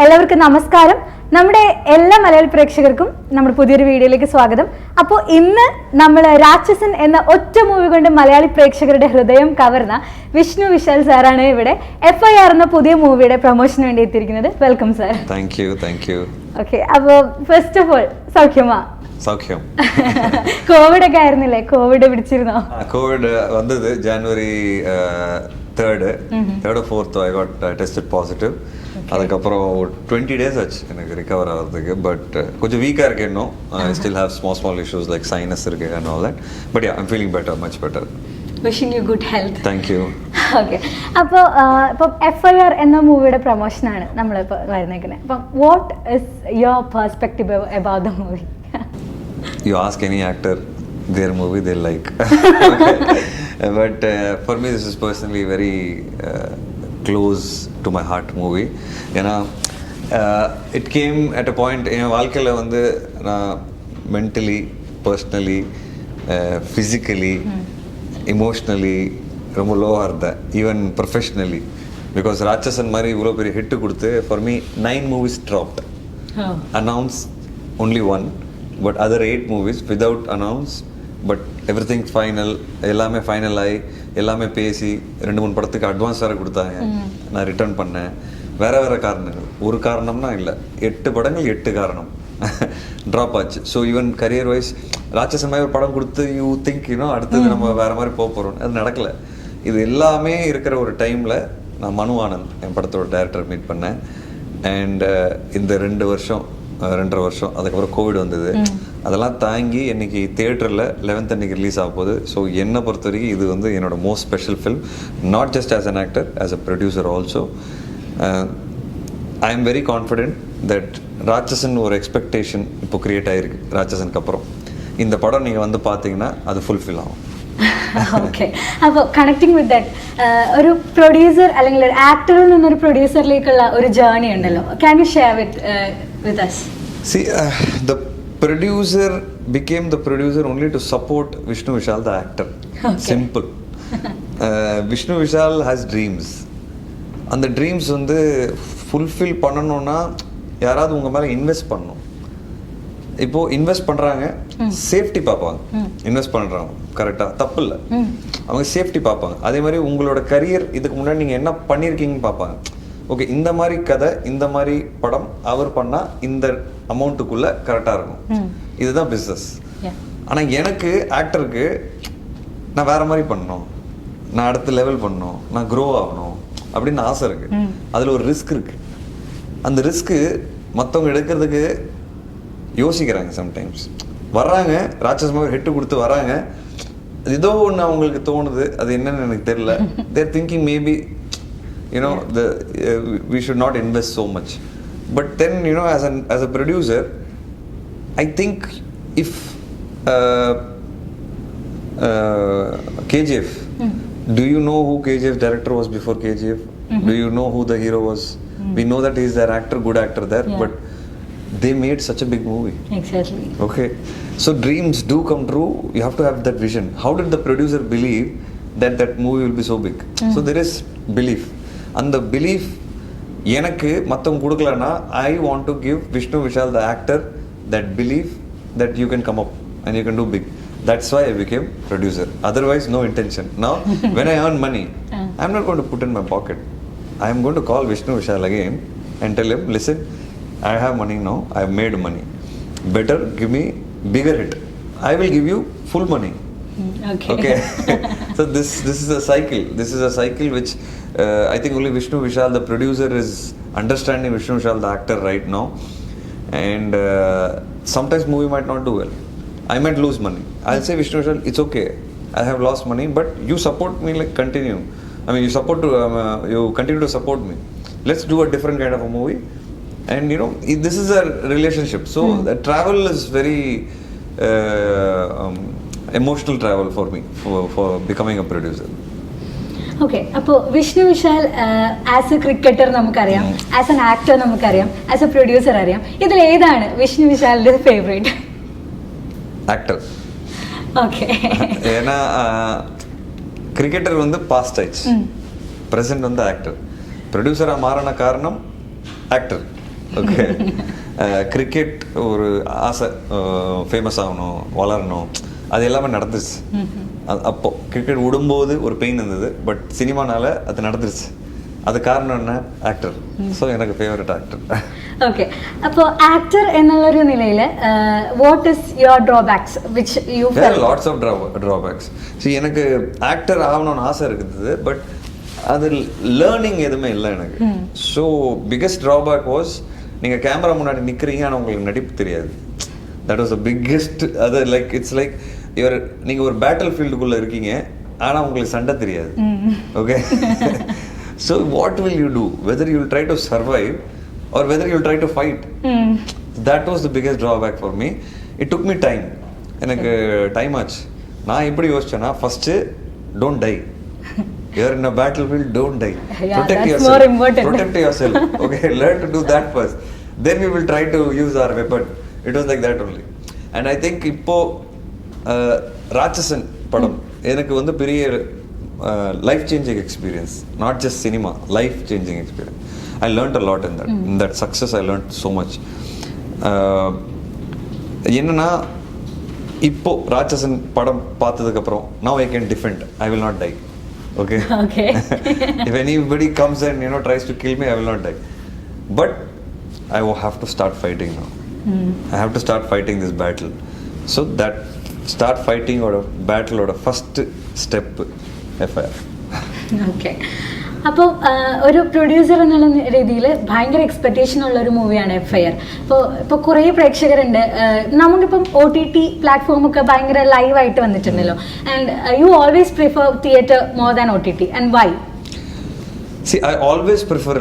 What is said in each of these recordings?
എല്ലാവർക്കും നമസ്കാരം. നമ്മുടെ എല്ലാ മലയാളി പ്രേക്ഷകർക്കും നമ്മുടെ പുതിയൊരു വീഡിയോയിലേക്ക് സ്വാഗതം. അപ്പോൾ ഇന്ന് നമ്മൾ രാക്ഷസൻ എന്ന ഒറ്റ മൂവി കൊണ്ട് മലയാളി പ്രേക്ഷകരുടെ ഹൃദയം കവർന്ന വിഷ്ണു വിശാൽ സാറാണ് ഇവിടെ FIR എന്ന പുതിയ മൂവിയുടെ പ്രൊമോഷന് വേണ്ടി എത്തിയിരിക്കുന്നത്. Welcome sir. Thank you. Okay, അപ്പോൾ ഫസ്റ്റ് ഓഫ് ഓൾ സൗഖ്യമാ? സൗഖ്യം. കോവിഡ് ഒക്കെ ആയിരുന്നില്ലേ? കോവിഡ് പിടിച്ചിരുന്നോ? കോവിഡ് വന്നത് January 3rd or 4th I got tested positive. அதுக்கப்புறம் 20 days ஆச்சு எனக்கு ரிகவர் ஆகிறதுக்கு. பட் கொஞ்சம் வீக்காக இருக்கு இன்னும். I still have small issues like sinus இருக்கு and all that. But yeah, I'm feeling better, much better. Wishing you good health. Thank you. Okay, അപ്പോൾ FIR എന്ന മൂവിയുടെ പ്രൊമോഷനാണ് നമ്മളിപ്പോൾ വരുന്നേക്കുന്നത്. അപ്പം what is your perspective about the movie? You ask any actor their movie they like. But for me this is personally very close to my heart movie. ஏன்னா it came at a point என் வாழ்க்கையில் வந்து நான் mentally, personally, physically, emotionally ரொம்ப லோவாக இருந்தேன். Even professionally. Because ராட்சசன் மாதிரி இவ்வளோ பெரிய ஹிட்டு கொடுத்து for me 9 movies dropped. Announce only 1, but other 8 movies without announce. But every thing final, எல்லாமே ஃபைனல் ஆகி எல்லாமே பேசி 2-3 படத்துக்கு அட்வான்ஸ் வேறு கொடுத்தாங்க. நான் ரிட்டர்ன் பண்ணேன். வேறு காரணங்கள், ஒரு காரணம்னா இல்லை, 8 படங்கள் 8 காரணம் ட்ராப் ஆச்சு. ஸோ ஈவன் கரியர் வைஸ் ராட்சசன் மாதிரி ஒரு படம் கொடுத்து யூ திங்க் அடுத்தது நம்ம வேறு மாதிரி போக போகிறோம், அது நடக்கலை. இது எல்லாமே இருக்கிற ஒரு டைமில் நான் மனு ஆனந்த் என் படத்தோட டைரக்டர் மீட் பண்ணேன். அண்ட் இந்த 2.5 வருஷம் அதுக்கப்புறம் கோவிட் வந்தது. அதெல்லாம் தாங்கி இன்னைக்கு தியேட்டரில் 11th அன்னைக்கு ரிலீஸ் ஆக போகுது. ஸோ என்னை பொறுத்த வரைக்கும் இது வந்து என்னோட most special film, not just as an actor, as a producer also. I am very confident that Ratsasan ஒரு எக்ஸ்பெக்டேஷன் இப்போ கிரியேட் ஆகிருக்கு. ராட்சசனுக்கு அப்புறம் இந்த படம் நீங்கள் வந்து பார்த்தீங்கன்னா அது ഫുൾഫിൽ ആവും. ഓക്കെ, അപ്പോൾ കണക്ടിങ് വിത്ത് ദാറ്റ്, ഒരു പ്രൊഡ്യൂസർ അല്ലെങ്കിൽ ഒരു ആക്ടറിൽ നിന്നൊരു പ്രൊഡ്യൂസറിലേക്കുള്ള ഒരു ജേർണി ഉണ്ടല്ലോ, can you share with us? See, the producer became the producer only to support Vishnu Vishal the actor. Okay. Simple. Vishnu Vishal has dreams. அந்த dreams வந்து fulfil பண்ணணும்னா யாராவது உங்கள் மேலே இன்வெஸ்ட் பண்ணணும். இப்போது இன்வெஸ்ட் பண்ணுறாங்க, சேஃப்டி பார்ப்பாங்க. இன்வெஸ்ட் பண்ணுறாங்க கரெக்டாக, தப்பு இல்லை, அவங்க சேஃப்டி பார்ப்பாங்க. அதே மாதிரி உங்களோட கரியர் இதுக்கு முன்னாடி நீங்கள் என்ன பண்ணியிருக்கீங்கன்னு பார்ப்பாங்க. ஓகே, இந்த மாதிரி கதை, இந்த மாதிரி படம் அவர் பண்ணால் இந்த அமௌண்ட்டுக்குள்ளே கரெக்டாக இருக்கும். இதுதான் பிஸ்னஸ். ஆனால் எனக்கு ஆக்டருக்கு நான் வேறு மாதிரி பண்ணணும், நான் அடுத்த லெவல் பண்ணணும், நான் க்ரோ ஆகணும் அப்படின்னு ஆசை இருக்குது. அதில் ஒரு ரிஸ்க் இருக்குது. அந்த ரிஸ்க்கு மற்றவங்க எடுக்கிறதுக்கு யோசிக்கிறாங்க. சம்டைம்ஸ் வர்றாங்க, ராட்சஸ் மாதிரி ஹெட்டு கொடுத்து வராங்க, ஏதோ ஒன்று அவங்களுக்கு தோணுது, அது என்னன்னு எனக்கு தெரியல. They're thinking maybe we should not invest so much. But then as a producer I think if KGF, do you know who KGF director was before KGF? Do you know who the hero was? We know that he is their actor, good actor there, but they made such a big movie. Exactly. Okay, so dreams do come true. You have to have that vision. How did the producer believe that movie will be so big? So there is belief. அந்த belief எனக்கு மற்றவங்க கொடுக்கலன்னா I want to give Vishnu Vishal the actor that belief that you can come up and you can do big. That's why I became producer. Otherwise no intention. Now when I earn money, I am not going to put in my pocket. I am going to call Vishnu Vishal again and tell him, listen, I have money now, I have made money, better give me bigger hit, I will give you full money. Okay. So this is a cycle which I think only Vishnu Vishal the producer is understanding Vishnu Vishal the actor right now. And sometimes movie might not do well, I might lose money. I'll say, Vishnu Vishal, it's okay, I have lost money, but you support me, like continue. I mean, you continue to support me, let's do a different kind of a movie. And this is a relationship. So the travel is very emotional travel for me for becoming a producer. Okay, അപ്പോൾ Vishnu Vishal as a cricketer നമുക്കറിയാം, as an actor നമുക്കറിയാം, as a producer അറിയാം. ഇതിൽ ഏതാണ് വിഷ്ണു വിശാലിന്റെ favourite actor? Okay, ஏன்னா cricketer வந்து past ஆயிடுச்சு, ப்ரெசென்ட் வந்து ஆக்டர். ப்ரொடியூசராக மாறின காரணம் ஆக்டர். ஓகே கிரிக்கெட் ஒரு ஆசை, ஃபேமஸ் ஆகணும், வளரணும், அது எல்லாமே நடந்துருச்சு. அப்போ கிரிக்கெட் விடும்போது ஒரு பெயின் இருந்தது, பட் சினிமானால அது நடந்துருச்சு. அது காரணம் என்ன? ஆக்டர். ஸோ எனக்கு ஃபேவரட் ஆக்டர். ഓക്കെ, അപ്പോൾ ആക്ടർ എന്നുള്ളൊരു നിലയിൽ what is your drawbacks which you lots of drawbacks. எனக்கு ஆக்டர் ஆகணும்னு ஆசை இருக்குது, பட் அது லேர்னிங் எதுவுமே இல்லை எனக்கு. ஸோ பிக்கஸ்ட் ட்ராபேக் வாஸ், நீங்கள் கேமரா முன்னாடி நிற்கிறீங்க ஆனால் உங்களுக்கு நடிப்பு தெரியாது. That was the biggest. அது லைக் இட்ஸ் லைக் நீங்கள் ஒரு பேட்டில் ஃபீல்டுக்குள்ளே இருக்கீங்க ஆனால் உங்களுக்கு சண்டை தெரியாது. Okay, so what will you do, whether you will try to survive or whether you'll try to fight. That was the biggest drawback for me. It took me time. எனக்கு time ஆச்சு. நான் எப்படி யோசிச்சேன்னா, first don't die. You're in a battlefield, don't die. Yeah, protect that's yourself. more important. Protect yourself. Okay, learn to do that first. Then we will try to use our weapon. It was like that only. And I think இப்போ ராட்சசன் படம் எனக்கு வந்து பெரிய life changing experience, not just cinema, life changing experience. I learned a lot in that. In that success I learned so much. என்னன்னா இப்போ ராட்சசன் படம் பார்த்ததுக்கு அப்புறம் now I can defend. I will not die. Okay. Okay. If anybody comes and tries to kill me, I will not die. But I will have to start fighting now. I have to start fighting this battle. So that start fighting or a battle or a first step FIR. Okay. അപ്പോൾ ഒരു producer എന്നുള്ള രീതിയിൽ ഭയങ്കര expectation ഉള്ള ഒരു മൂവിയാണ് FIR. ഇപ്പോൾ കുറേ പ്രേക്ഷകരുണ്ട്, നമുക്കിപ്പം OTT പ്ലാറ്റ്ഫോമൊക്കെ ഭയങ്കര ലൈവായിട്ട് വന്നിട്ടുണ്ടല്ലോ. And you always prefer theatre more than OTT, and why? See, I always prefer,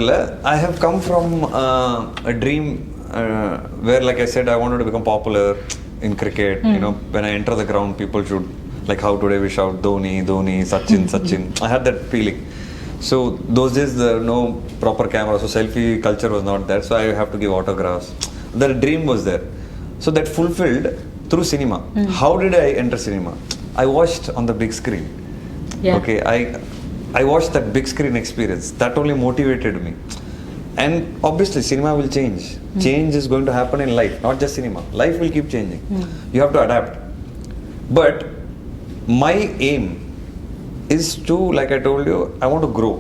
I have come from a dream where, like I said, I wanted to become popular in cricket. When I enter the ground, people should, like how today we shout Dhoni, Dhoni, Sachin, Sachin. I had that feeling. So those days there no proper camera, so selfie culture was not there, so I have to give autographs. The dream was there, so that fulfilled through cinema. How did I enter cinema? I watched on the big screen. Yeah. Okay, I watched that big screen experience. That only motivated me. And obviously cinema will change. Change is going to happen in life, not just cinema. Life will keep changing. You have to adapt. But my aim is to, like I told you, I want to grow.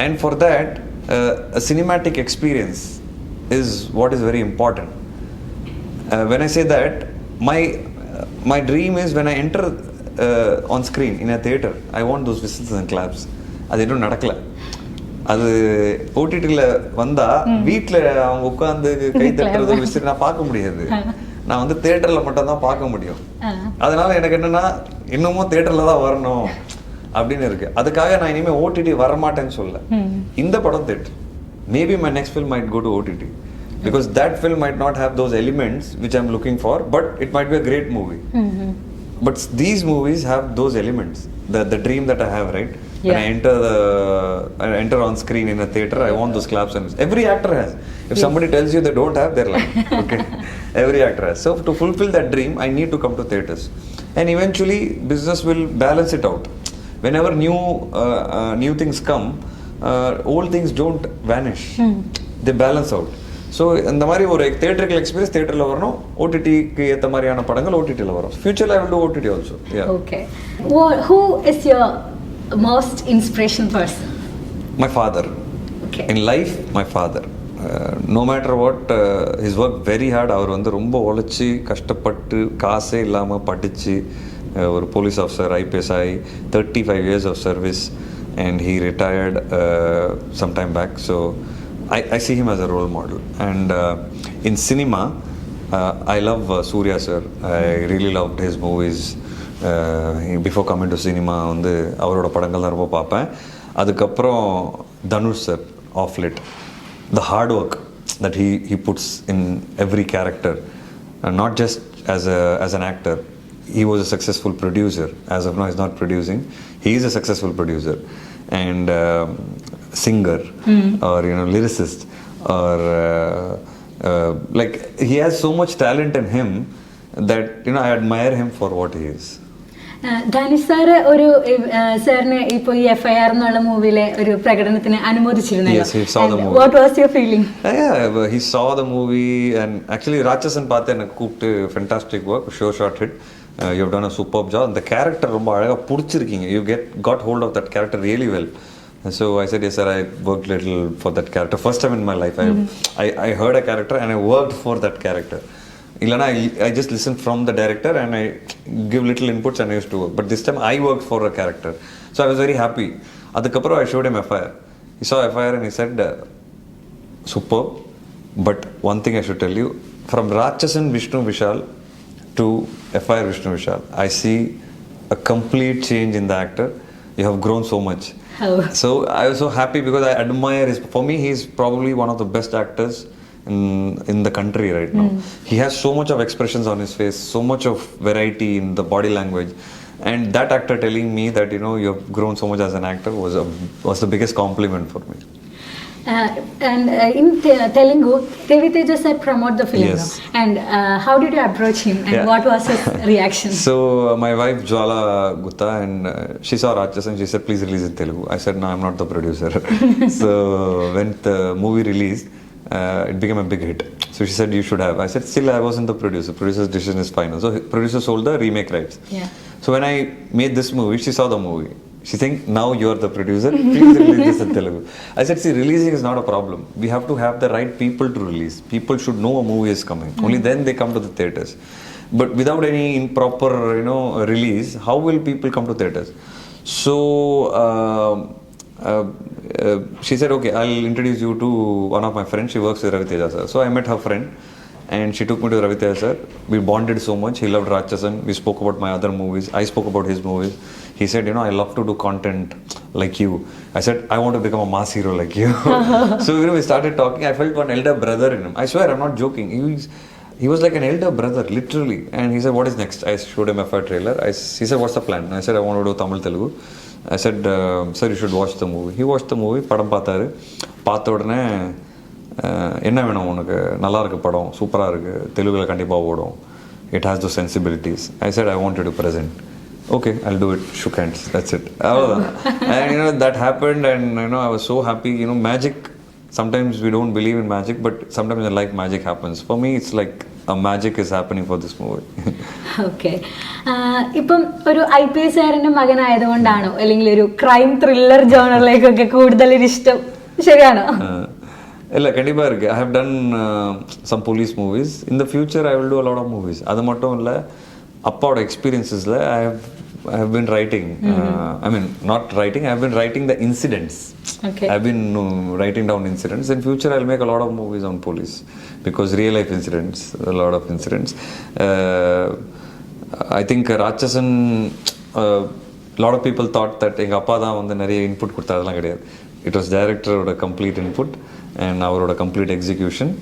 And for that, a cinematic experience is what is very important. When I say that, my dream is when I enter on screen in a theater, I want those whistles and claps. அது இன்னும் நடக்கல. அது ஓடிடியில் வந்தால் வீட்டில் அவங்க உட்காந்து கை தட்டுறது விசில் நான் பார்க்க முடியாது. நான் வந்து தியேட்டரில் மட்டும்தான் பார்க்க முடியும். அதனால எனக்கு என்னன்னா, இன்னமும் தியேட்டரில் தான் வரணும் அப்படின்னு இருக்கு. அதுக்காக நான் இனிமேல் OTT வரமாட்டேன்னு சொல்ல. இந்த படம் theatre, maybe my next film might go to OTT because that film might not have those elements which I'm looking for, but it might be a great movie. But these movies have those elements, the dream that I have, right? Yeah. When I enter on screen in a theater, I want those claps and every actor has. If somebody tells you they don't have, they're lying. Okay, every actor has. So to fulfill that dream, I need to come to theaters, and eventually business will balance it out. Whenever new things come, old things don't vanish. They balance out. So இந்த மாதிரி ஒரு theatrical experience தியேட்டரில் வரணும், ஓடிடிக்கு ஏற்ற மாதிரியான படங்கள் ஓடிடியில் வரும். ஃபியூச்சரில் I will do OTT also. Okay, who is your most inspirational person? My father. Okay. In life, my father. No matter what, he's worked very hard. அவர் வந்து ரொம்ப உழைச்சி கஷ்டப்பட்டு காசே இல்லாமல் படித்து ஒரு போலீஸ் ஆஃபீஸர், IPS ஆகி 35 years of service, and he retired some time back. So I see him as a role model. And in cinema, I love Surya sir. I really loved his movies. Before coming to cinema, வந்து அவரோட படங்கள் தான் ரொம்ப பார்ப்பேன். அதுக்கப்புறம் Dhanush sir, of late, the hard work that he puts in every character, not just as an actor. He was a successful producer. As of now, he's not producing. He is a successful producer and singer, or lyricist, or like he has so much talent in him that I admire him for what he is. Dhanush sir ഒരു സാറിന് ഇപ്പൊ ഈ FIR എന്നുള്ള മൂവിയിലെ ഒരു പ്രകടനത്തിന് അനുമോദിച്ചിരുന്നല്ലോ. What was your feeling? Yeah, he saw the movie and actually Rachasan பார்த்தேன் கூப்பிட்டு fantastic work, show shot hit. You have done a superb job. The character ரொம்ப அழகா புடிச்சிருக்கீங்க. You got hold of that character really well. So I said, yes sir, I worked little for that character. First time in my life I heard a character and I worked for that character. Ilana, I just listened from the director and I give little inputs and I used to work. But this time I worked for a character. So I was very happy. Adukapro I showed him FIR. He saw FIR and he said, superb. But one thing I should tell you, from Rachasan Vishnu Vishal to FIR Vishnu Vishal, I see a complete change in the actor. You have grown so much. Oh. So I was so happy because I admire his. For me, he's probably one of the best actors in the country right now. He has so much of expressions on his face, so much of variety in the body language, and that actor telling me that you have grown so much as an actor was the biggest compliment for me. And in Telugu, Devi Teja said promote the film. Yes. And how did you approach him and what was his reaction? So my wife Jwala Gutta and she saw Rachasan, she said please release in Telugu. I said no, I'm not the producer. So when the movie released, it became a big hit. So she said you should have. I said still I wasn't the producer. Producer's decision is final. So producer sold the remake rights. Yeah. So when I made this movie, she saw the movie. She think now you're the producer, please release this in Telugu. I said, see, releasing is not a problem. We have to have the right people to release. People should know a movie is coming. Only then they come to the theaters. But without any improper, release, how will people come to theaters? So she said, okay, I'll introduce you to one of my friends. She works with Ravi Teja sir. So I met her friend. And she took me to Ravi Teja sir. We bonded so much. He loved Rachasan. We spoke about my other movies. I spoke about his movies. He said, I love to do content like you. I said, I want to become a mass hero like you. So we started talking. I felt one elder brother in him. I swear, I'm not joking. He was like an elder brother, literally. And he said, what is next? I showed him a FIR trailer. He said, what's the plan? I said, I want to do Tamil Telugu. I said, sir, you should watch the movie. He watched the movie. Padam paatharu. Paatha udane என்ன வேணும் உனக்கு, நல்லா இருக்கு படம், சூப்பராக இருக்குது, தெலுங்குல கண்டிப்பாக ஓடும், it has the sensibilities. I set I want to present. Okay, I'll do it. Shook hands. That's it. And that happened, and I was so happy. Magic. Sometimes we don't believe in magic, but sometimes in life magic happens. For me, it's like a magic is happening for this movie. Okay. ഇപ്പം ഒരു IPS കാരൻ്റെ മകനായതുകൊണ്ടാണോ അല്ലെങ്കിൽ ഒരു crime thriller ജോണറിലേക്കൊക്കെ കൂടുതൽ ഇഷ്ടം? ശരിയാണോ? இல்லை கண்டிப்பாக இருக்குது. I have done some police movies. In the future I will do a lot of movies. அது மட்டும் இல்லை, அப்பாவோட எக்ஸ்பீரியன்ஸஸில் ஐ have been writing, I mean not writing, I have been writing the incidents. Okay. I have been writing down incidents. In future I'll make a lot of movies on police because real life incidents, a lot of incidents. I think Rachasan, a lot of people thought that எங்கள் அப்பா தான் வந்து நிறைய input கொடுத்தா. அதெல்லாம் கிடையாது. It was டைரக்டரோட complete input and அவரோட கம்ப்ளீட் எக்ஸிக்யூஷன்.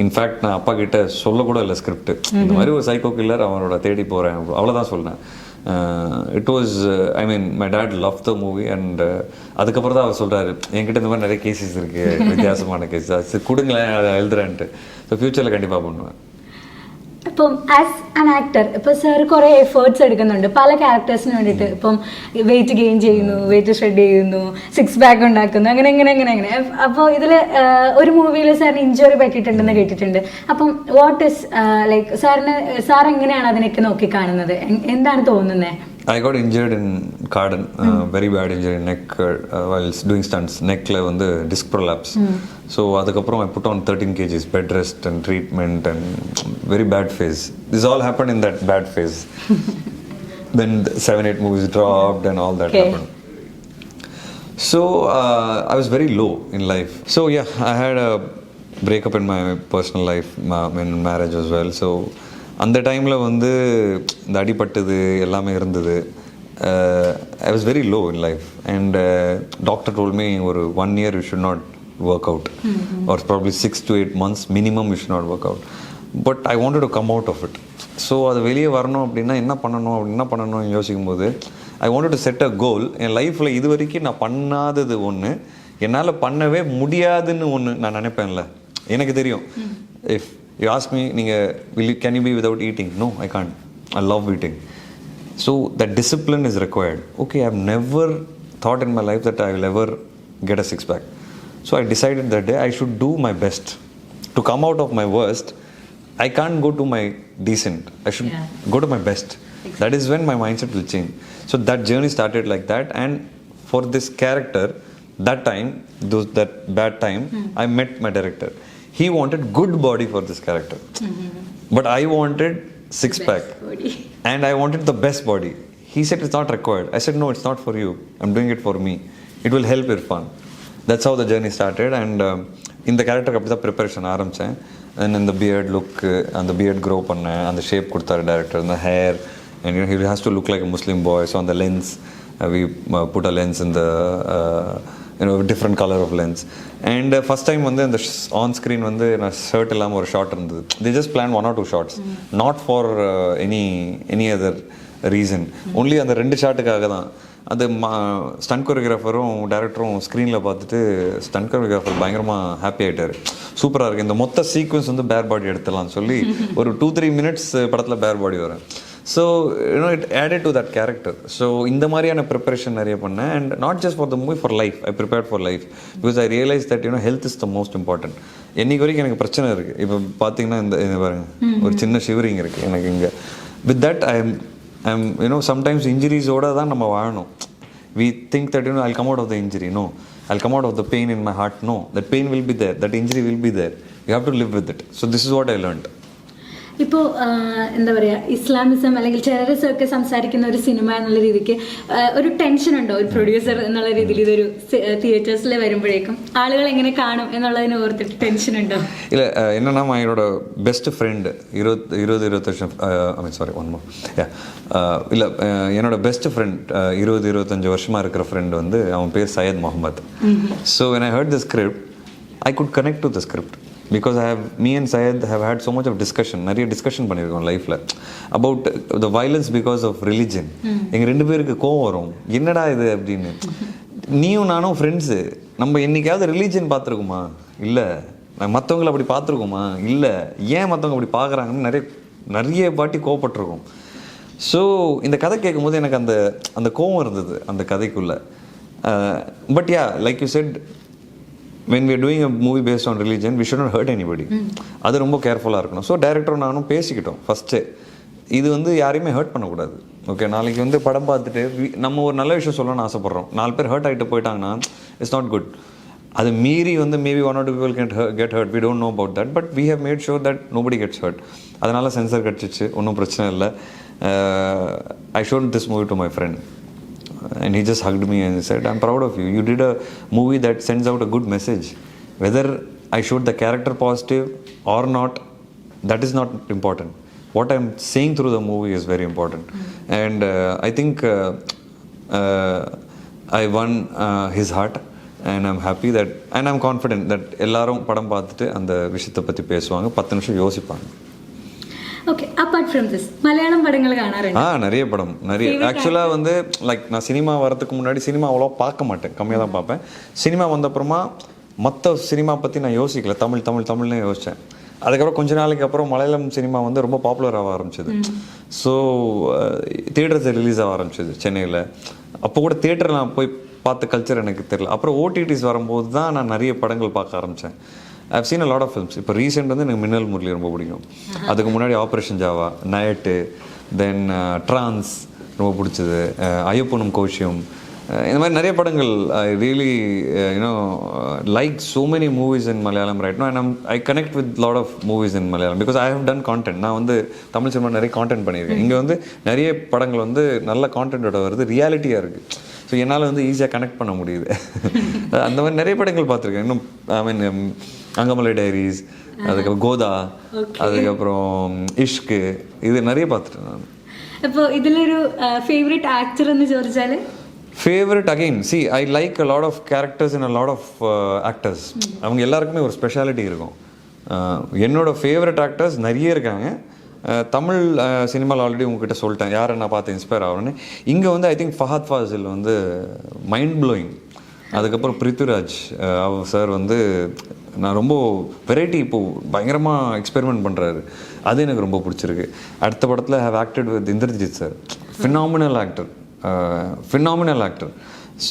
இன்ஃபேக்ட் நான் அப்பா கிட்ட சொல்லக்கூட இல்லை ஸ்கிரிப்ட். இந்த மாதிரி ஒரு சைக்கோ கில்லர் அவரோட தேடி போகிறேன், அவ்வளோதான் சொன்னேன். It was, I mean my dad love the movie. And அதுக்கப்புறம் தான் அவர் சொல்கிறாரு, என்கிட்ட இந்த மாதிரி நிறைய கேசஸ் இருக்குது, வித்தியாசமான கேசஸ், கொடுங்களேன் அதை எழுதுறேன்ட்டு. ஸோ ஃப்யூச்சரில் கண்டிப்பாக பண்ணுவேன். ഇപ്പം ആസ് ആൻ ആക്ടർ ഇപ്പോൾ സാർ കുറേ എഫേർട്സ് എടുക്കുന്നുണ്ട് പല ക്യാരക്ടേഴ്സിന് വേണ്ടിയിട്ട്. ഇപ്പം വെയിറ്റ് ഗെയിൻ ചെയ്യുന്നു, വെയിറ്റ് ഷെഡ് ചെയ്യുന്നു, സിക്സ് പാക്ക് ഉണ്ടാക്കുന്നു, അങ്ങനെ. അപ്പോൾ ഇതിൽ ഒരു മൂവിയിൽ സാറിന് ഇഞ്ചുറി പറ്റിയിട്ടുണ്ടെന്ന് കേട്ടിട്ടുണ്ട്. അപ്പം വാട്ട് ഇസ് ലൈക്ക് സാർ എങ്ങനെയാണ് അതിനൊക്കെ നോക്കി കാണുന്നത്? എന്താണ് തോന്നുന്നത്? I got injured in Carden, very bad injury in neck while doing stunts. Neckla வந்து disc prolapse. So அதுக்கப்புறம் I put on 13 kgs, bed rest and treatment and very bad phase. This all happened in that bad phase. Then 7-8 movies dropped and all that happened. So I was very low in life. So yeah, I had a breakup in my personal life, in marriage as well. So அந்த டைமில் வந்து இந்த அடிப்பட்டது எல்லாமே இருந்தது. I was very low in life and doctor told me ஒரு 1 year you should not work out or probably 6 to 8 months minimum you should not work out. But I wanted to come out of it. So அது வெளியே வரணும் அப்படின்னா என்ன பண்ணணும்னு யோசிக்கும் போது I wanted to set a goal. என் லைஃப்பில் இது வரைக்கும் நான் பண்ணாதது ஒன்று, என்னால் பண்ணவே முடியாதுன்னு ஒன்று நான் நினைப்பேன்ல. எனக்கு தெரியும், if you ask me, can you be without eating? No, I can't. I love eating. So that discipline is required. Okay, I've never thought in my life that I will ever get a six-pack. So I decided that day I should do my best. To come out of my worst, I can't go to my decent. I should go to my best. Exactly. That is when my mindset will change. So that journey started like that. And for this character, that bad time, I met my director. He wanted good body for this character. But I wanted six-pack. And I wanted the best body. He said it's not required. I said no, it's not for you. I'm doing it for me. It will help Irfan. That's how the journey started. And in the character அப்படி தான் preparation ஆரம்பித்தேன். And in the beard look, and the beard grow பண்ணேன், and the shape கொடுத்தாரு director, and the hair, and you know, he has to look like a Muslim boy. So on the lens, we put a lens in the different color of lens. And first time வந்து அந்த on screen வந்து நான் shirt இல்லாமல் ஒரு shot இருந்தது. They just planned 1 or 2 shots, not for any other reason. Only அந்த 2 ஷாட்டுக்காக தான். அது ஸ்டண்ட் கொரியோகிராஃபரும் டேரக்டரும் ஸ்க்ரீனில் பார்த்துட்டு ஸ்டண்ட் கொரியோகிராஃபர் பயங்கரமாக ஹாப்பி ஆகிட்டார். சூப்பராக இருக்குது, இந்த மொத்த சீக்வன்ஸ் வந்து பேர் பாடி எடுத்துடலாம்னு சொல்லி ஒரு 2-3 minutes படத்தில் பேர் பாடி வரும். So it added to that character. So இந்த மாதிரியான ப்ரிப்பரேஷன் நிறைய பண்ணேன். And not just for the movie, for life. I prepared for life because I realise that health is the most important. என்னைக்கு வரைக்கும் எனக்கு பிரச்சனை இருக்குது. இப்போ பார்த்தீங்கன்னா இந்த பாருங்க ஒரு சின்ன ஷிவரிங் இருக்குது எனக்கு இங்கே. வித் தட் I'm sometimes injuries-ஓட தான் நம்ம வாழணும். We think that I'll come out of the injury. No, I'll come out of the pain in my heart. No, that pain will be there, that injury will be there. You have to live with it. So this is what I learned. ഇപ്പോൾ എന്താ പറയുക, Islamism അല്ലെങ്കിൽ terrorism ഒക്കെ സംസാരിക്കുന്ന ഒരു cinema എന്നുള്ള രീതിക്ക് ഒരു ടെൻഷൻ ഉണ്ടോ ഒരു പ്രൊഡ്യൂസർ എന്നുള്ള രീതിയിൽ ഇതൊരു തിയേറ്റേഴ്സിൽ വരുമ്പോഴേക്കും ആളുകൾ എങ്ങനെ കാണും എന്നുള്ളതിനെ ഓർത്തിട്ട് ടെൻഷൻ ഉണ്ടോ? ഇല്ല, என்னன்னா என்னோட பெஸ்ட் ஃப்ரெண்டு 20-25 இல்லை என்னோட பெஸ்ட் ஃப்ரெண்ட் 20-25 வருஷமாக இருக்கிற ஃப்ரெண்டு வந்து அவன் பேர் Syed Mohammed. So when I heard the script, I could connect to the script. Because me and Syed have had so much of discussion, நிறைய டிஸ்கஷன் பண்ணியிருக்கோம் லைஃப்பில் about the violence because of religion. எங்கள் 2 பேருக்கு கோவம் வரும், என்னடா இது அப்படின்னு. நீயும் நானும் ஃப்ரெண்ட்ஸு, நம்ம என்னைக்காவது ரிலீஜன் பார்த்துருக்குமா? இல்லை. மற்றவங்களை அப்படி பார்த்துருக்கோமா? இல்லை. ஏன் மற்றவங்க அப்படி பார்க்குறாங்கன்னு நிறைய வாட்டி கோவப்பட்டிருக்கோம். ஸோ இந்த கதை கேட்கும்போது எனக்கு அந்த கோவம் இருந்தது அந்த கதைக்குள்ளே. But like you said, when we are doing a movie based on religion, we should not hurt anybody. அது ரொம்ப கேர்ஃபுல்லாக இருக்கணும். ஸோ டைரக்டரும் நானும் பேசிக்கிட்டோம் ஃபஸ்ட்டு, இது வந்து யாரையுமே ஹர்ட் பண்ணக்கூடாது. ஓகே, நாளைக்கு வந்து படம் பார்த்துட்டு நம்ம ஒரு நல்ல விஷயம் சொல்லணும்னு ஆசைப்பட்றோம், 4 பேர் ஹர்ட் ஆகிட்டு போயிட்டாங்கன்னா இட்ஸ் நாட் குட். அது மீறி வந்து maybe 1 or 2 people can get hurt. We don't know about that, but we have made sure that nobody gets hurt. அதனால் சென்சர் கிடச்சிச்சு, ஒன்றும் பிரச்சனை இல்லை. I showed this movie to my friend. And he just hugged me and said, I'm proud of you. You did a movie that sends out a good message. Whether I showed the character positive or not, that is not important. What I'm saying through the movie is very important. And I think I won his heart. And I'm happy that, and I'm confident that எல்லாரும் படம் பார்த்துட்டு அந்த விஷயத்தை பற்றி பேசுவாங்க, 10 நிமிஷம் யோசிப்பாங்க. Okay, apart from this Malayalam படங்கள் காணாருங்க? நிறைய படம், நிறைய. ஆக்சுவலாக வந்து லைக் நான் சினிமா வரதுக்கு முன்னாடி சினிமா அவ்வளோ பார்க்க மாட்டேன், கம்மியாக தான் பார்ப்பேன். சினிமா வந்தப்புறமா மற்ற சினிமா பற்றி நான் யோசிக்கல, தமிழ்னு யோசித்தேன். அதுக்கப்புறம் கொஞ்ச நாளைக்கு அப்புறம் மலையாளம் சினிமா வந்து ரொம்ப பாப்புலர் ஆக ஆரம்பிச்சது. ஸோ தியேட்டர்ஸில் ரிலீஸ் ஆக ஆரம்பிச்சது சென்னையில். அப்போ கூட தியேட்டரில் நான் போய் பார்த்த கல்ச்சர் எனக்கு தெரியல. அப்புறம் ஓடிடிஸ் வரும்போது தான் நான் நிறைய படங்கள் பார்க்க ஆரம்பித்தேன். I've seen a lot of films. இப்போ ரீசெண்ட் வந்து எனக்கு மின்னல் முரளி ரொம்ப பிடிக்கும். அதுக்கு முன்னாடி ஆப்ரேஷன் ஜாவா, நயட்டு, தென் ட்ரான்ஸ் ரொம்ப பிடிச்சது, ஐயப்பனும் கோஷியம், இந்த மாதிரி நிறைய படங்கள். I really like so many movies in Malayalam right now, and I connect with lot of movies in Malayalam because I have done content. நான் வந்து தமிழ் சினிமா நிறைய கான்டென்ட் பண்ணியிருக்கேன். இங்கே வந்து நிறைய படங்கள் வந்து நல்ல கான்டென்ட்டோட வருது, ரியாலிட்டியாக இருக்குது. ஸோ என்னால் வந்து ஈஸியாக கனெக்ட் பண்ண முடியுது. அந்த மாதிரி நிறைய படங்கள் பார்த்துருக்கேன். இன்னும் ஐ மீன் அங்கமலை டைரிஸ், அதுக்கப்புறம் கோதா, அதுக்கப்புறம் இஷ்கு, இது நிறைய பார்த்துட்டேன் நான். இப்போ இதிலொரு ஃபேவரட் ஆக்டர் എന്ന് ചോദിച്ചാൽ favourite again I like a lot of characters in a lot of actors. அவங்க எல்லாருக்குமே ஒரு ஸ்பெஷாலிட்டி இருக்கும். என்னோட ஃபேவரட் ஆக்டர்ஸ் நிறைய இருக்காங்க. தமிழ் சினிமாவில் ஆல்ரெடி உங்ககிட்ட சொல்லிட்டேன் யாரை நான் பார்த்து இன்ஸ்பயர் ஆகிறேன்னு. இங்கே வந்து ஐ திங்க் ஃபஹத் ஃபாசில் வந்து மைண்ட் ப்ளோயிங். அதுக்கப்புறம் பிருத்விராஜ் சார் வந்து நான் ரொம்ப வெரைட்டி இப்போது பயங்கரமாக எக்ஸ்பெரிமெண்ட் பண்ணுறாரு, அது எனக்கு ரொம்ப பிடிச்சிருக்கு. அடுத்த படத்தில் have acted with Indrajith sir, phenomenal actor.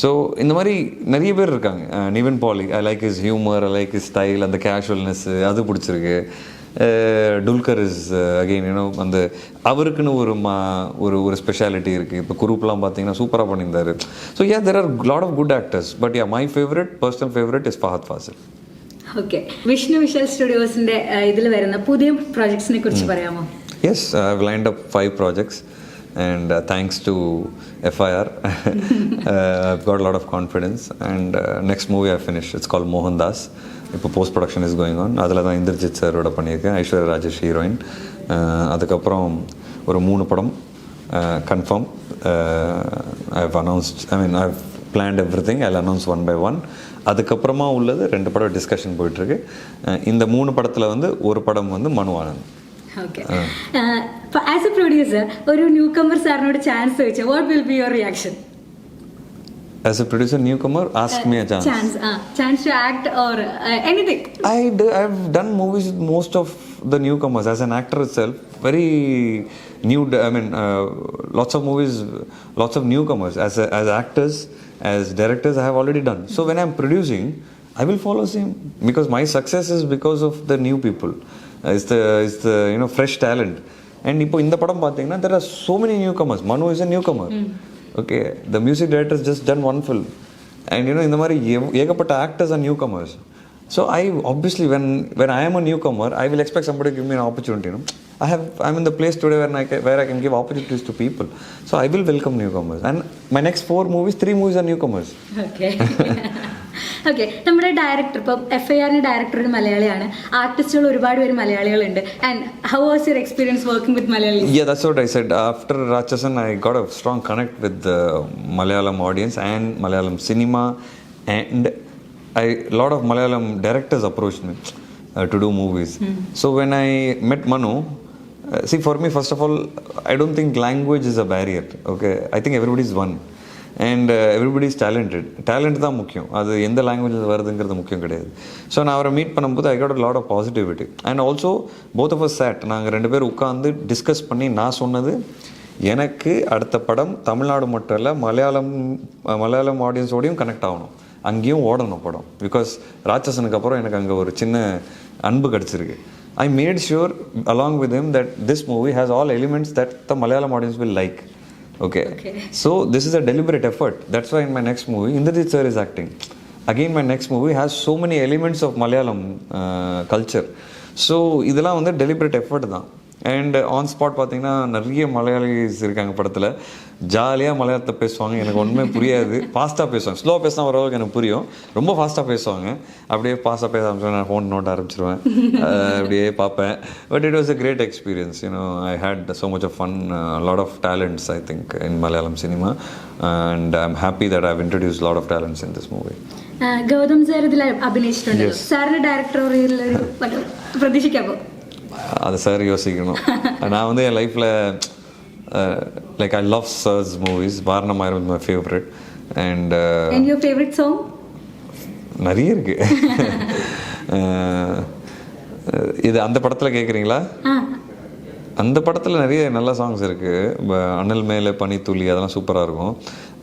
So இந்த மாதிரி நிறைய பேர் இருக்காங்க. Nivin Pauly, I like his humour, I like his style, அந்த கேஷுவல்னஸ்ஸு அது பிடிச்சிருக்கு. டுல்கர் இஸ் அகெயின் யூனோ அந்த அவருக்குன்னு ஒரு ஸ்பெஷாலிட்டி இருக்குது. இப்போ குரூப்லாம் பார்த்தீங்கன்னா சூப்பராக பண்ணியிருந்தாரு. So there are lot of good actors. But my personal favourite is Fahadh Faasil. Okay, Vishnu Vishal സ്റ്റുഡിയോസിന്റെ ഇതിൽ വരുന്ന പുതിയ പ്രോജക്ട്സിനെ കുറിച്ച് പറയാമോ? Yes, I've lined up 5 projects and thanks to FIR I've got a lot of confidence and next movie I finished, it's called Mohandas. இப்போ post production is going on. அதில் தான் இந்திரஜித் சாரோட பண்ணியிருக்கேன், ஐஸ்வர்யா ராஜேஷ் ஹீரோயின். அதுக்கப்புறம் ஒரு 3 படம் confirm. I've announced, I've planned everything. I'll announce one by one. அதுக்கப்புறமா உள்ளது 2 படம் டிஸ்கஷன் போயிட்டுருக்கு. இந்த 3 படத்தில் வந்து ஒரு படம் வந்து மனு Anand. Okay, as a producer ஒரு நியூகமர் சாரினோட சான்ஸ் ചോദിച്ചാൽ what will be your reaction? As a producer, newcomer, ask me a chance to act or anything. I've done movies with most of the newcomers. As an actor itself, very new. Lots of movies, lots of newcomers. As actors, as directors, I have already done. So when I'm producing, I will follow same, because my success is because of the new people. It's the fresh talent. And இப்போ இந்த படம் பார்த்தீங்கன்னா there are so many newcomers. Manu is a newcomer. Okay, the music director has just done one film. And இந்த மாதிரி ஏகப்பட்ட actors are newcomers. So I obviously when I am a newcomer, I will expect somebody to give me an opportunity. I'm in the place today where I can give opportunities to people. So I will welcome newcomers. And my next 4 movies, 3 movies are newcomers. Okay. Okay, നമ്മുടെ director ഇപ്പം FIR director ഒരു മലയാളിയാണ്, ആർട്ടിസ്റ്റുകൾ ഒരുപാട് പേര് മലയാളികളുണ്ട്. And how was your experience working with Malayalis? Yeah, that's what I said. After Rachasan, I got a strong connect with the Malayalam audience and Malayalam cinema, and a lot of Malayalam directors approached me to do movies. So when I met Manu, see, for me, first of all, I don't think language is a barrier. Okay, I think everybody is one. And everybody is talented. Talent தான் முக்கியம், அது எந்த லாங்குவேஜில் வருதுங்கிறது முக்கியம் கிடையாது. So நான் அவரை meet பண்ணும்போது I got a lot of positivity. And also both of us sat, நாங்கள் 2 பேர் உட்காந்து டிஸ்கஸ் பண்ணி நான் சொன்னது, எனக்கு அடுத்த படம் தமிழ்நாடு மட்டும் இல்லை மலையாளம் ஆடியன்ஸோடையும் கனெக்ட் ஆகணும், அங்கேயும் ஓடணும் படம். பிகாஸ் ராட்சசனுக்கு அப்புறம் எனக்கு அங்கே ஒரு சின்ன அன்பு கிடச்சிருக்கு. I made sure along with him that this movie has all elements that the Malayalam audience will like. Okay. So this is a deliberate effort. That's why in my next movie, Indrajit sir is acting. Again, my next movie has so many elements of Malayalam culture. So இதெல்லாம் வந்து deliberate effort தான். And on spot பார்த்தீங்கன்னா நிறைய மலையாளிஸ் இருக்காங்க படத்தில். ஜாலியாக மலையாளத்தை பேசுவாங்க, எனக்கு ஒன்றுமே புரியாது. ஃபாஸ்ட்டாக பேசுவாங்க, ஸ்லோவாக பேசினா ஓரளவுக்கு எனக்கு புரியும். ரொம்ப ஃபாஸ்ட்டாக பேசுவாங்க, அப்படியே ஃபாஸ்ட்டாக பேச ஆரம்பிச்சுவேன். நான் ஃபோன் நோட் ஆரம்பிச்சிருவேன், அப்படியே பார்ப்பேன். But it was a great experience. I had so much of fun, lot of talents I think in Malayalam cinema. And I am happy that I have introduce lot of talents in this movie. Gautham sir ഇതിൽ അഭിനയിച്ചിട്ടുണ്ടല്ലോ, സാറിന്റെ director പ്രതീക്ഷിക്കാമോ? அதை sir யோசிக்கணும். நான் வந்து என் லைஃப்பில் like I love sir's movies. Vaaranam Aayiram is my favourite. And your favourite song நிறைய இருக்கு. இது அந்த படத்தில் கேட்குறீங்களா? அந்த படத்தில் நிறைய நல்ல சாங்ஸ் இருக்குது. அனல் மேலே பனித்துளி, அதெல்லாம் சூப்பராக இருக்கும்.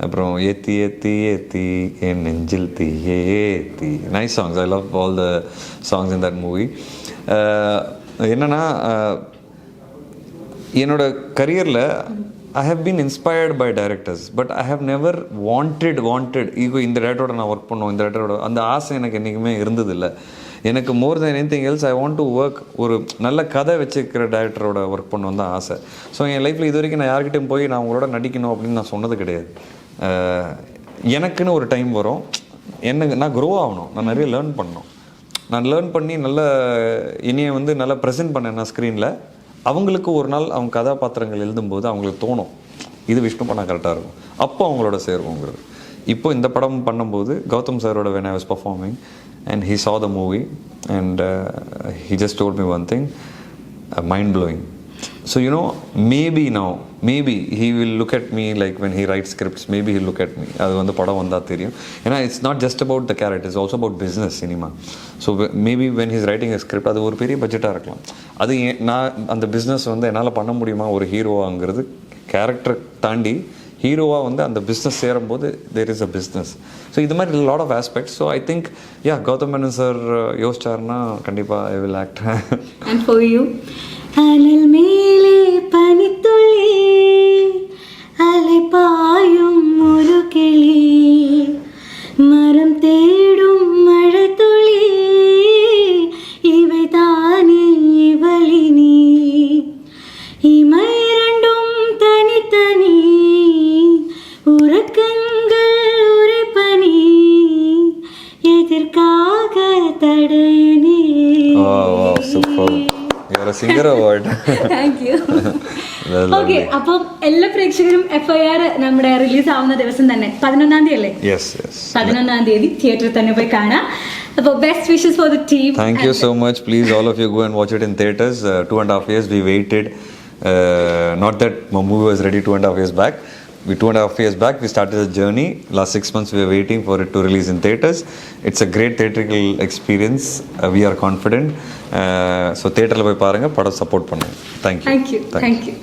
அப்புறம் ஏத்தி ஏத்தி ஏத்தி என் நெஞ்சில் தீ ஏத்தி, nice songs. I love all the songs in that movie. என்னென்னா என்னோட கரியரில் I have been inspired by directors, but I have never wanted ego இந்த டேரக்டரோட நான் ஒர்க் பண்ணுவோம், இந்த டேரக்டரோட அந்த ஆசை எனக்கு என்றைக்குமே இருந்ததில்லை. எனக்கு more than anything else I want to work ஒரு நல்ல கதை வச்சுக்கிற டேரக்டரோட ஒர்க் பண்ணணும் தான் ஆசை. ஸோ என் லைஃப்பில் இது வரைக்கும் நான் யார்கிட்டையும் போய் நான் உங்களோட நடிக்கணும் அப்படின்னு நான் சொன்னது கிடையாது. எனக்குன்னு ஒரு டைம் வரும், நான் க்ரோ ஆகணும், நான் நிறைய லேர்ன் பண்ணணும். நான் லேர்ன் பண்ணி நல்ல இனியை வந்து நல்லா ப்ரெசென்ட் பண்ணேன் நான் ஸ்க்ரீனில். அவங்களுக்கு ஒரு நாள் அவங்க கதாபாத்திரங்கள் எழுதும்போது அவங்களுக்கு தோணும் இது விஷ்ணு பண்ணால் கரெக்டாக இருக்கும், அப்போ அவங்களோட சேருவோங்கிறது. இப்போ இந்த படம் பண்ணும்போது கௌதம் சாரோட when I was performing and he saw the movie and he just told me one thing, mind blowing. So maybe he will look at me like when he writes scripts, maybe he'll look at me. அது வந்து படம் வந்தால் தெரியும். ஏன்னா it's not just about the character, it's also about business cinema. So maybe when he's writing a script, அது ஒரு பெரிய பட்ஜெட்டாக இருக்கலாம். அது நான் அந்த பிஸ்னஸ் வந்து என்னால் பண்ண முடியுமா ஒரு ஹீரோவாங்கிறது கேரக்டர் தாண்டி ஹீரோவாக வந்து அந்த பிஸ்னஸ் சேரும்போது there is a business. So இது மாதிரி lot of aspects. So I think Gautham Menon sir யோசிச்சாருன்னா கண்டிப்பாக I will act. And for you? அனல் மேலே பனித்துளி அலை பாயும் ஒரு கிளி மரம் தேடும் மழை துளி இவை தானே இவளினி இமை இரண்டும் தனித்தனி உறக்கங்கள் உரைப்பனி எதற்காக தடையினே. Super, you are a singer award. Thank you. Okay, അപ്പം എല്ലാ പ്രേക്ഷകരും FIR നമ്മുടെ റിലീസ് ആവുന്ന ദിവസം തന്നെ 11-ാം തീയതി അല്ലേ? 11-ാം തീയതി തിയേറ്ററിൽ തന്നെ പോയി കാണാം. അപ്പോൾ best wishes for the team. Thank you so much. Please all of you go and watch it in theaters. 2.5 years we waited. Not that my movie was ready 2.5 years back. 2.5 years back we started the journey. Last 6 months we were waiting for it to release in theaters. It's a great theatrical experience. We are confident. So theater la poi paarenga, pada support பண்ணுங்க. Thank you. Thank you.